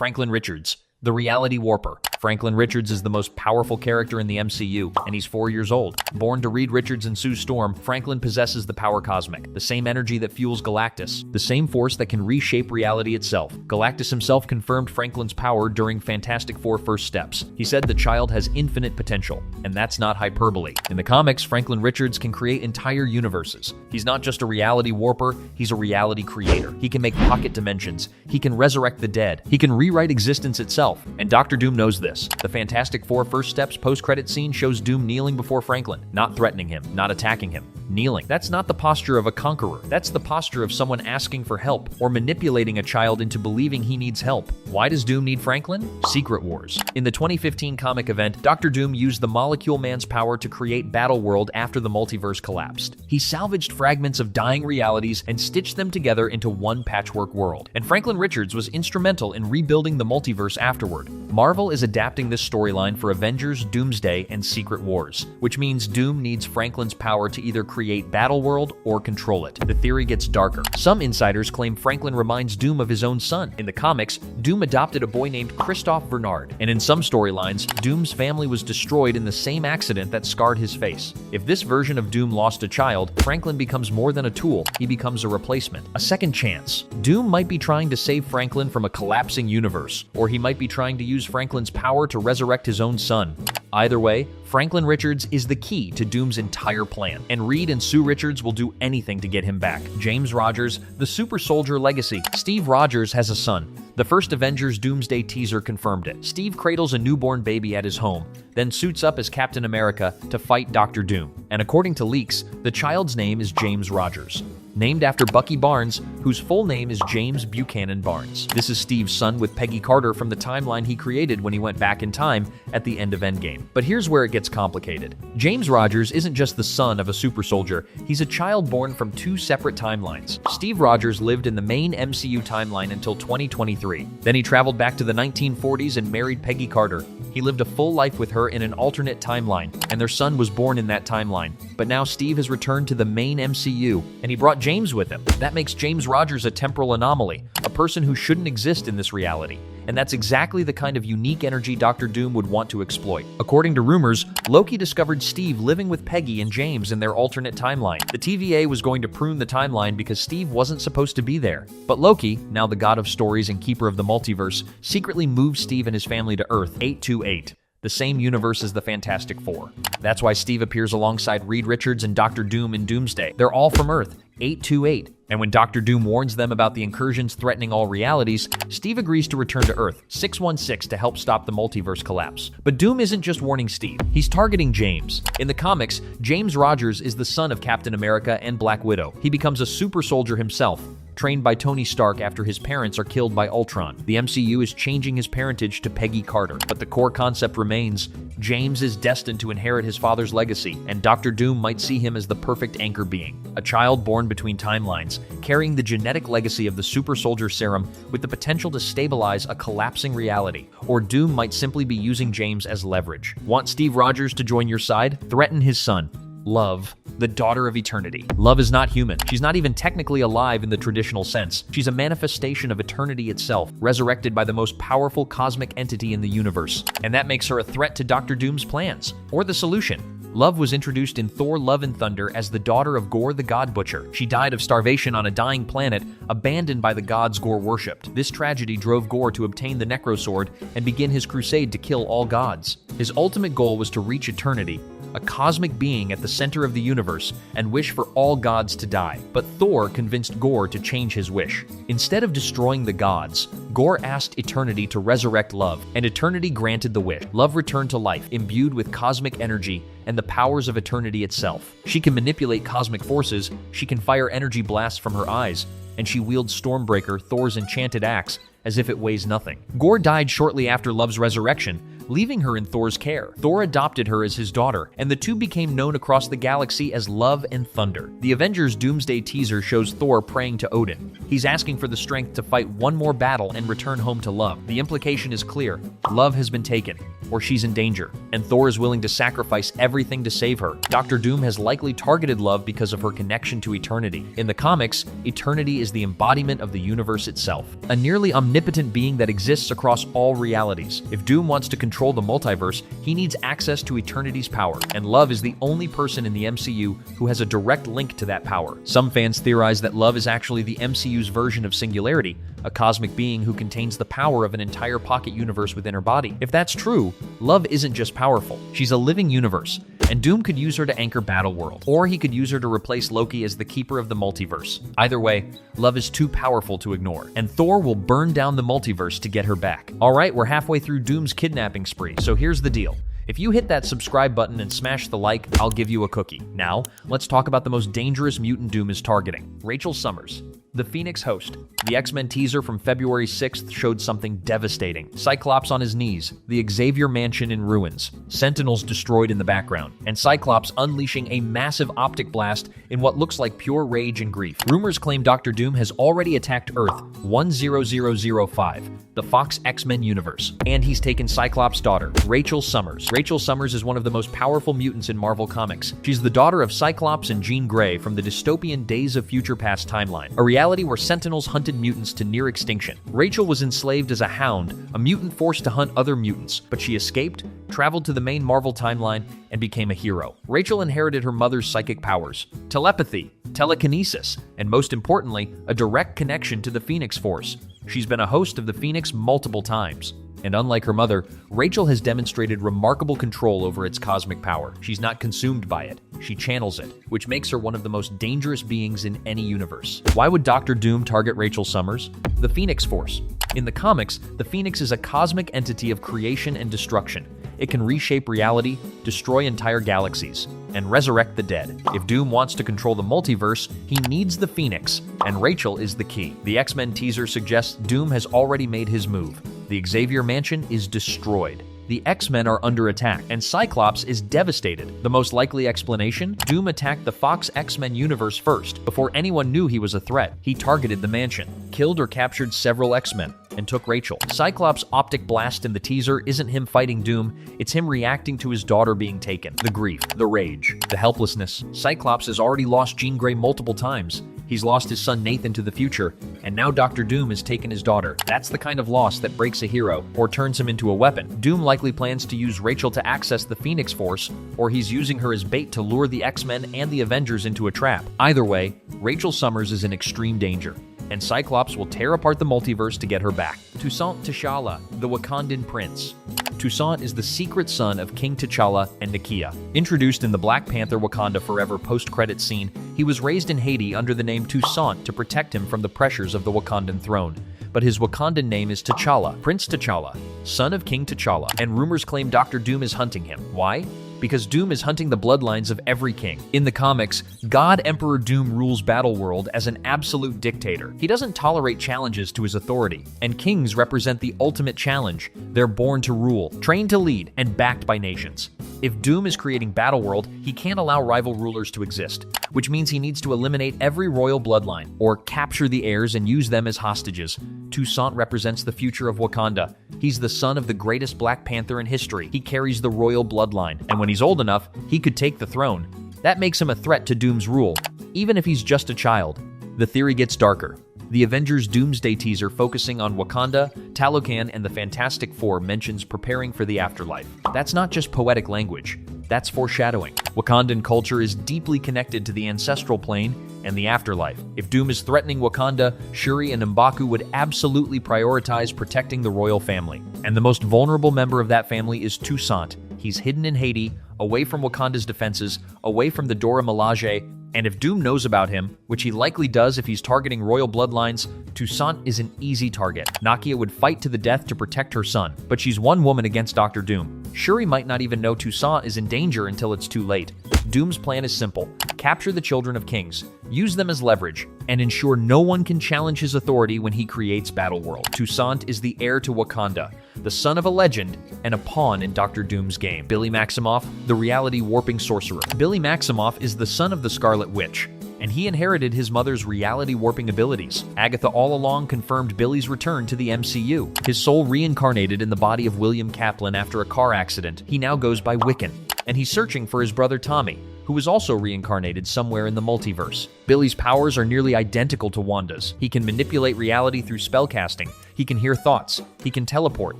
Franklin Richards, the reality warper. Franklin Richards is the most powerful character in the MCU, and he's 4 years old. Born to Reed Richards and Sue Storm, Franklin possesses the power cosmic, the same energy that fuels Galactus, the same force that can reshape reality itself. Galactus himself confirmed Franklin's power during Fantastic Four First Steps. He said the child has infinite potential, and that's not hyperbole. In the comics, Franklin Richards can create entire universes. He's not just a reality warper, he's a reality creator. He can make pocket dimensions, he can resurrect the dead, he can rewrite existence itself, and Dr. Doom knows this. The Fantastic Four First Steps post-credit scene shows Doom kneeling before Franklin, not threatening him, not attacking him. Kneeling. That's not the posture of a conqueror. That's the posture of someone asking for help or manipulating a child into believing he needs help. Why does Doom need Franklin? Secret Wars. In the 2015 comic event, Dr. Doom used the Molecule Man's power to create Battleworld after the multiverse collapsed. He salvaged fragments of dying realities and stitched them together into one patchwork world. And Franklin Richards was instrumental in rebuilding the multiverse afterward. Marvel is adapting this storyline for Avengers, Doomsday, and Secret Wars, which means Doom needs Franklin's power to either create Battleworld or control it. The theory gets darker. Some insiders claim Franklin reminds Doom of his own son. In the comics, Doom adopted a boy named Christophe Bernard, and in some storylines, Doom's family was destroyed in the same accident that scarred his face. If this version of Doom lost a child, Franklin becomes more than a tool. He becomes a replacement, a second chance. Doom might be trying to save Franklin from a collapsing universe, or he might be trying to use Franklin's power to resurrect his own son. Either way, Franklin Richards is the key to Doom's entire plan, and Reed and Sue Richards will do anything to get him back. James Rogers, the super soldier legacy. Steve Rogers has a son. The first Avengers Doomsday teaser confirmed it. Steve cradles a newborn baby at his home, then suits up as Captain America to fight Dr. Doom. And according to leaks, the child's name is James Rogers, named after Bucky Barnes, whose full name is James Buchanan Barnes. This is Steve's son with Peggy Carter from the timeline he created when he went back in time at the end of Endgame. But here's where it gets complicated. James Rogers isn't just the son of a super soldier, he's a child born from two separate timelines. Steve Rogers lived in the main MCU timeline until 2023. Then he traveled back to the 1940s and married Peggy Carter. He lived a full life with her in an alternate timeline, and their son was born in that timeline. But now Steve has returned to the main MCU, and he brought James with him. That makes James Rogers a temporal anomaly, a person who shouldn't exist in this reality. And that's exactly the kind of unique energy Dr. Doom would want to exploit. According to rumors, Loki discovered Steve living with Peggy and James in their alternate timeline. The TVA was going to prune the timeline because Steve wasn't supposed to be there. But Loki, now the god of stories and keeper of the multiverse, secretly moved Steve and his family to Earth 828. The same universe as the Fantastic Four. That's why Steve appears alongside Reed Richards and Dr. Doom in Doomsday. They're all from Earth 828. And when Dr. Doom warns them about the incursions threatening all realities, Steve agrees to return to Earth 616 to help stop the multiverse collapse. But Doom isn't just warning Steve, he's targeting James. In the comics, James Rogers is the son of Captain America and Black Widow. He becomes a super soldier himself, trained by Tony Stark after his parents are killed by Ultron. The MCU is changing his parentage to Peggy Carter, but the core concept remains. James is destined to inherit his father's legacy, and Dr. Doom might see him as the perfect anchor being, a child born between timelines, carrying the genetic legacy of the super soldier serum with the potential to stabilize a collapsing reality. Or Doom might simply be using James as leverage. Want Steve Rogers to join your side? Threaten his son. Love, the daughter of eternity. Love is not human. She's not even technically alive in the traditional sense. She's a manifestation of eternity itself, resurrected by the most powerful cosmic entity in the universe. And that makes her a threat to Dr. Doom's plans. Or the solution. Love was introduced in Thor: Love and Thunder as the daughter of Gore the God Butcher. She died of starvation on a dying planet, abandoned by the gods Gore worshipped. This tragedy drove Gore to obtain the Necro Sword and begin his crusade to kill all gods. His ultimate goal was to reach eternity, a cosmic being at the center of the universe, and wish for all gods to die. But Thor convinced Gore to change his wish. Instead of destroying the gods, Gore asked Eternity to resurrect Love, and Eternity granted the wish. Love returned to life, imbued with cosmic energy and the powers of Eternity itself. She can manipulate cosmic forces, she can fire energy blasts from her eyes, and she wields Stormbreaker, Thor's enchanted axe, as if it weighs nothing. Gore died shortly after Love's resurrection, leaving her in Thor's care. Thor adopted her as his daughter, and the two became known across the galaxy as Love and Thunder. The Avengers Doomsday teaser shows Thor praying to Odin. He's asking for the strength to fight one more battle and return home to Love. The implication is clear. Love has been taken, or she's in danger, and Thor is willing to sacrifice everything to save her. Dr. Doom has likely targeted Love because of her connection to eternity. In the comics, eternity is the embodiment of the universe itself, a nearly omnipotent being that exists across all realities. If Doom wants to control the multiverse, he needs access to eternity's power, and Love is the only person in the MCU who has a direct link to that power. Some fans theorize that Love is actually the MCU's version of Singularity, a cosmic being who contains the power of an entire pocket universe within her body. If that's true, Love isn't just powerful, she's a living universe, and Doom could use her to anchor Battleworld, or he could use her to replace Loki as the keeper of the multiverse. Either way, Love is too powerful to ignore, and Thor will burn down the multiverse to get her back. Alright, we're halfway through Doom's kidnapping spree, so here's the deal. If you hit that subscribe button and smash the like, I'll give you a cookie. Now, let's talk about the most dangerous mutant Doom is targeting, Rachel Summers, the Phoenix Host. The X-Men teaser from February 6th showed something devastating. Cyclops on his knees, the Xavier Mansion in ruins, Sentinels destroyed in the background, and Cyclops unleashing a massive optic blast in what looks like pure rage and grief. Rumors claim Dr. Doom has already attacked Earth 10005, the Fox X-Men universe, and he's taken Cyclops' daughter, Rachel Summers. Rachel Summers is one of the most powerful mutants in Marvel Comics. She's the daughter of Cyclops and Jean Grey from the dystopian Days of Future Past timeline, a reality where Sentinels hunted mutants to near extinction. Rachel was enslaved as a hound, a mutant forced to hunt other mutants, but she escaped, traveled to the main Marvel timeline, and became a hero. Rachel inherited her mother's psychic powers, telepathy, telekinesis, and most importantly, a direct connection to the Phoenix Force. She's been a host of the Phoenix multiple times. And unlike her mother, Rachel has demonstrated remarkable control over its cosmic power. She's not consumed by it, she channels it, which makes her one of the most dangerous beings in any universe. Why would Dr. Doom target Rachel Summers? The Phoenix Force. In the comics, the Phoenix is a cosmic entity of creation and destruction. It can reshape reality, destroy entire galaxies, and resurrect the dead. If Doom wants to control the multiverse, he needs the Phoenix, and Rachel is the key. The X-Men teaser suggests Doom has already made his move. The Xavier Mansion is destroyed. The X-Men are under attack, and Cyclops is devastated. The most likely explanation? Doom attacked the Fox X-Men universe first. Before anyone knew he was a threat, he targeted the mansion, killed or captured several X-Men, and took Rachel. Cyclops' optic blast in the teaser isn't him fighting Doom, it's him reacting to his daughter being taken. The grief, the rage, the helplessness. Cyclops has already lost Jean Grey multiple times. He's lost his son Nathan to the future, and now Dr. Doom has taken his daughter. That's the kind of loss that breaks a hero, or turns him into a weapon. Doom likely plans to use Rachel to access the Phoenix Force, or he's using her as bait to lure the X-Men and the Avengers into a trap. Either way, Rachel Summers is in extreme danger, and Cyclops will tear apart the multiverse to get her back. Toussaint T'Challa, the Wakandan prince. Toussaint is the secret son of King T'Challa and Nakia. Introduced in the Black Panther Wakanda Forever post-credit scene, he was raised in Haiti under the name Toussaint to protect him from the pressures of the Wakandan throne. But his Wakandan name is T'Challa, Prince T'Challa, son of King T'Challa, and rumors claim Dr. Doom is hunting him. Why? Because Doom is hunting the bloodlines of every king. In the comics, God Emperor Doom rules Battleworld as an absolute dictator. He doesn't tolerate challenges to his authority, and kings represent the ultimate challenge. They're born to rule, trained to lead, and backed by nations. If Doom is creating Battleworld, he can't allow rival rulers to exist, which means he needs to eliminate every royal bloodline, or capture the heirs and use them as hostages. Toussaint represents the future of Wakanda. He's the son of the greatest Black Panther in history. He carries the royal bloodline, and when he's old enough, he could take the throne. That makes him a threat to Doom's rule, even if he's just a child. The theory gets darker. The Avengers Doomsday teaser focusing on Wakanda, Talocan, and the Fantastic Four mentions preparing for the afterlife. That's not just poetic language. That's foreshadowing. Wakandan culture is deeply connected to the ancestral plane and the afterlife. If Doom is threatening Wakanda, Shuri and M'Baku would absolutely prioritize protecting the royal family. And the most vulnerable member of that family is Toussaint. He's hidden in Haiti, away from Wakanda's defenses, away from the Dora Milaje, and if Doom knows about him, which he likely does if he's targeting royal bloodlines, Toussaint is an easy target. Nakia would fight to the death to protect her son, but she's one woman against Dr. Doom. Shuri might not even know Toussaint is in danger until it's too late. Doom's plan is simple. Capture the children of kings, use them as leverage, and ensure no one can challenge his authority when he creates Battleworld. Toussaint is the heir to Wakanda, the son of a legend, and a pawn in Dr. Doom's game. Billy Maximoff, the reality warping sorcerer. Billy Maximoff is the son of the Scarlet Witch, and he inherited his mother's reality warping abilities. Agatha all along confirmed Billy's return to the MCU. His soul reincarnated in the body of William Kaplan after a car accident. He now goes by Wiccan, and he's searching for his brother Tommy, who was also reincarnated somewhere in the multiverse. Billy's powers are nearly identical to Wanda's. He can manipulate reality through spellcasting, he can hear thoughts, he can teleport,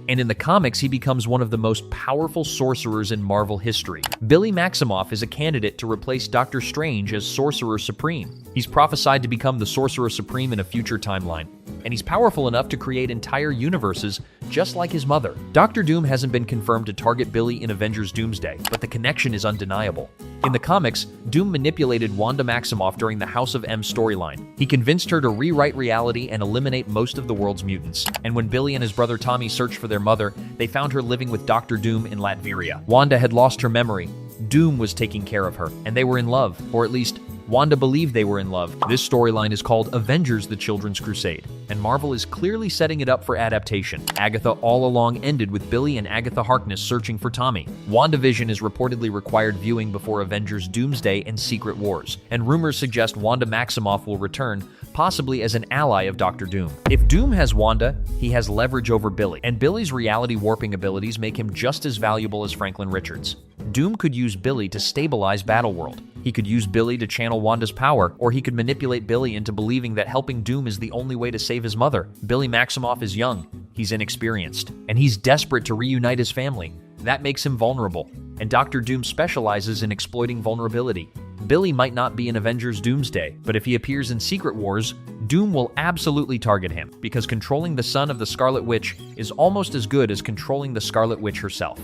and in the comics he becomes one of the most powerful sorcerers in Marvel history. Billy Maximoff is a candidate to replace Doctor Strange as Sorcerer Supreme. He's prophesied to become the Sorcerer Supreme in a future timeline, and he's powerful enough to create entire universes just like his mother. Doctor Doom hasn't been confirmed to target Billy in Avengers Doomsday, but the connection is undeniable. In the comics, Doom manipulated Wanda Maximoff during the House of M storyline. He convinced her to rewrite reality and eliminate most of the world's mutants. And when Billy and his brother Tommy searched for their mother, they found her living with Doctor Doom in Latveria. Wanda had lost her memory. Doom was taking care of her, and they were in love, or at least Wanda believed they were in love. This storyline is called Avengers: The Children's Crusade, and Marvel is clearly setting it up for adaptation. Agatha all along ended with Billy and Agatha Harkness searching for Tommy. WandaVision is reportedly required viewing before Avengers Doomsday and Secret Wars, and rumors suggest Wanda Maximoff will return, possibly as an ally of Doctor Doom. If Doom has Wanda, he has leverage over Billy, and Billy's reality warping abilities make him just as valuable as Franklin Richards. Doom could use Billy to stabilize Battleworld. He could use Billy to channel Wanda's power, or he could manipulate Billy into believing that helping Doom is the only way to save his mother. Billy Maximoff is young, he's inexperienced, and he's desperate to reunite his family. That makes him vulnerable, and Doctor Doom specializes in exploiting vulnerability. Billy might not be in Avengers Doomsday, but if he appears in Secret Wars, Doom will absolutely target him, because controlling the son of the Scarlet Witch is almost as good as controlling the Scarlet Witch herself.